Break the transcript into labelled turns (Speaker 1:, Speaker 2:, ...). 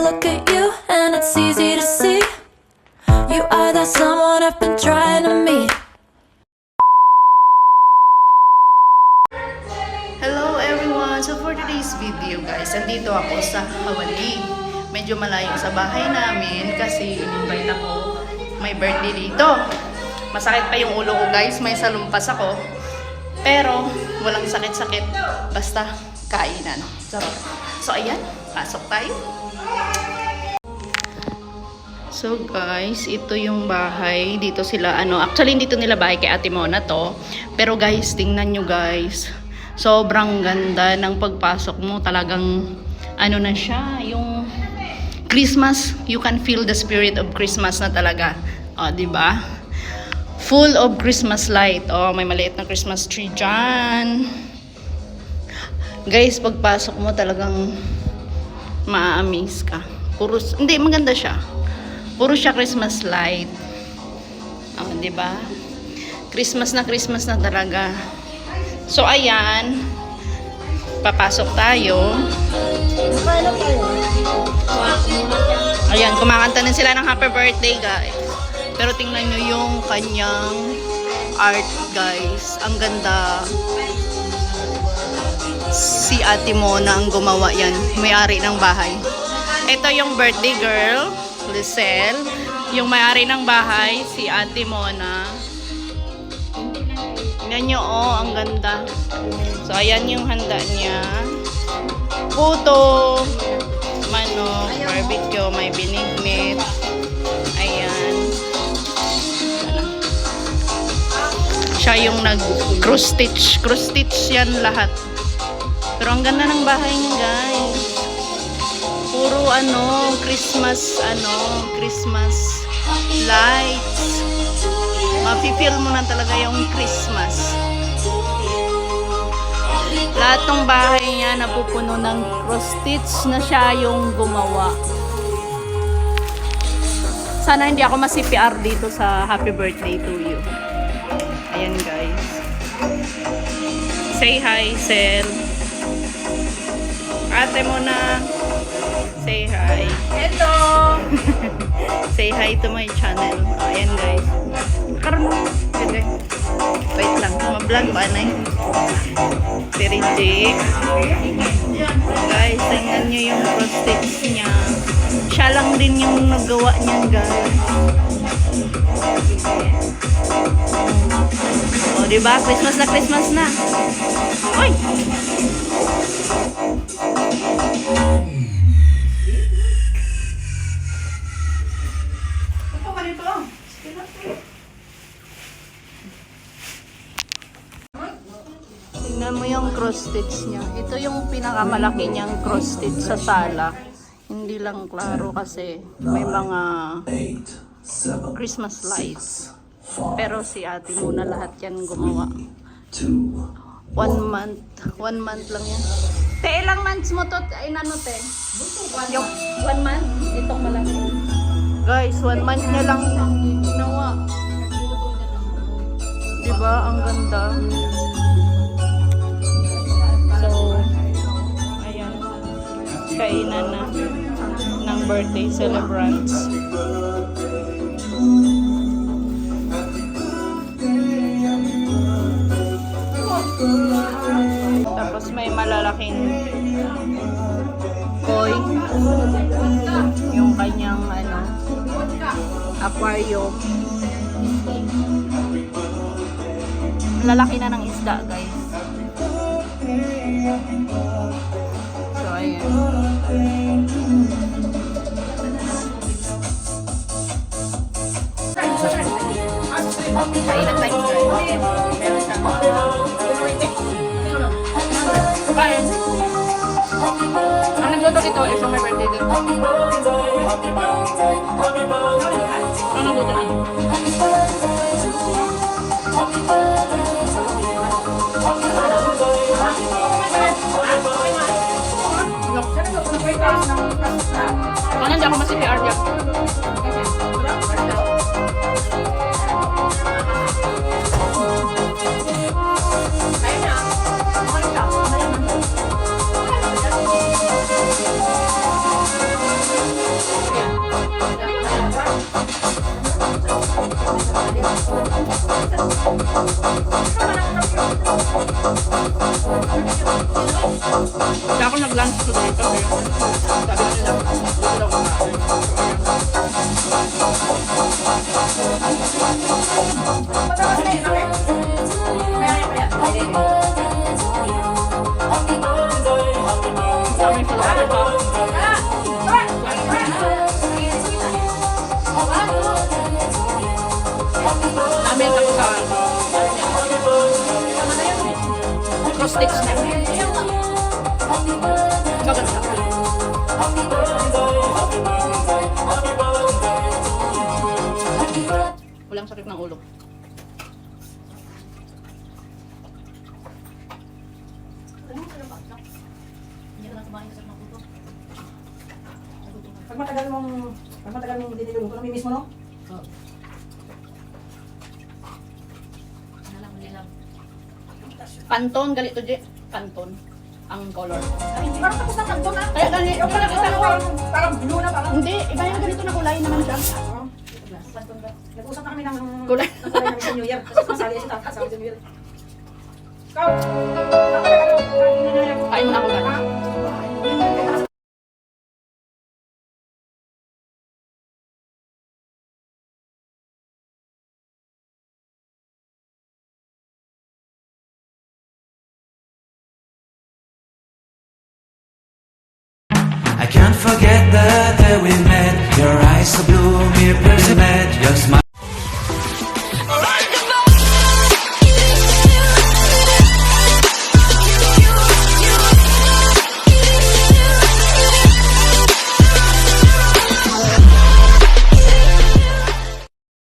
Speaker 1: look at you and it's easy to see. You are that someone I've been trying to meet.
Speaker 2: Hello everyone! So for today's video guys, andito ako sa Hawalig. Medyo malayo sa bahay namin kasi in-invite ako. May birthday dito. Masakit pa yung ulo ko guys, may salumpas ako. Pero walang sakit-sakit, basta kainan. So ayan, pasok tayo. So guys, ito yung bahay. Dito sila, actually dito nila bahay kay Ate Mona to. Pero guys, tingnan nyo guys. Sobrang ganda ng pagpasok mo. Talagang, na siya, yung Christmas. You can feel the spirit of Christmas na talaga. O, diba? Full of Christmas light. O, may maliit na Christmas tree dyan. Guys, pagpasok mo talagang ma-amaze ka. Hindi, maganda siya. Puro siya Christmas light. O, diba? Christmas na talaga. So, ayan. Papasok tayo. Ayan, kumakanta na sila ng happy birthday, guys. Pero tingnan nyo yung kanyang art, guys. Ang ganda. Si Ate Mona ang gumawa yan. May-ari ng bahay. Ito yung birthday girl, Lizelle. Yung may-ari ng bahay, si Ate Mona. Tingnan nyo, ang ganda. So, ayan yung handa niya. Puto, manok, barbecue, may binignit. Ayan. Siya yung nag-cross stitch. Cross stitch yan lahat. Pero ang ganda ng bahay niya, guys. Puro Christmas lights. Mafe-feel mo na talaga yung Christmas. Lahat ng bahay niya napupuno ng cross stitch na siya yung gumawa. Sana hindi ako ma-CPR dito sa happy birthday to you. Ayan guys. Say hi, Sel. Ate mo na. Say hi. Hello! Say hi to my channel. Ayan guys. Karoon mo. Okay. Wait lang. Ma-vlog ba na yun? Si Rinji. Guys, tingnan nyo yung prosthetics niya. Siya lang din yung nagawa niyan, guys. O, diba? Christmas na. Oy! Tingnan mo yung cross stitch niya. Ito yung pinakamalaki niyang cross stitch sa sala. Hindi lang klaro kasi may mga Christmas lights. Pero si Ate Mona lahat yan gumawa. 1 month lang yan. Te, ilang months mo to? Ay, te? Yung 1 month? Itong malaki. Guys, 1 month niya lang ginawa. Diba? Ang ganda. So, ayan. Kainan na ng birthday celebrants. Tapos may malalaking koi. Yung kanyang aquarium. Lalaki na ng isda, guys. So, ayan. Kainan tayo, guys. Meron siya. Ang nagluto dito is yung my birthday dito. Ang nagluto dito. Kung hindi ako ma-CPR dyan. Kaya ako nag-lunch today kasi sabi nila, dito daw kumain. Dami sila pa. Dami ako sa cross sticks na. Maganda. Walang sakit ng ulo.
Speaker 3: Pag matagal mong dinilulong ko, namimiss mo, no?
Speaker 2: Panton, galito Je. Panton. Ang color.
Speaker 3: Ay, hindi parang tapos na kanto na.
Speaker 2: Kaya ganito.
Speaker 3: Yung pala kita parang blue na parang.
Speaker 2: Hindi, iba yung ganito na kulay naman siya.
Speaker 3: Nag-usap na kami ng
Speaker 2: Kulay.
Speaker 3: namin sa New Year. Kasi masali si Tata sa New Year. Ikaw!
Speaker 2: Kain mo na ako ganito.
Speaker 4: I can't forget the day we met.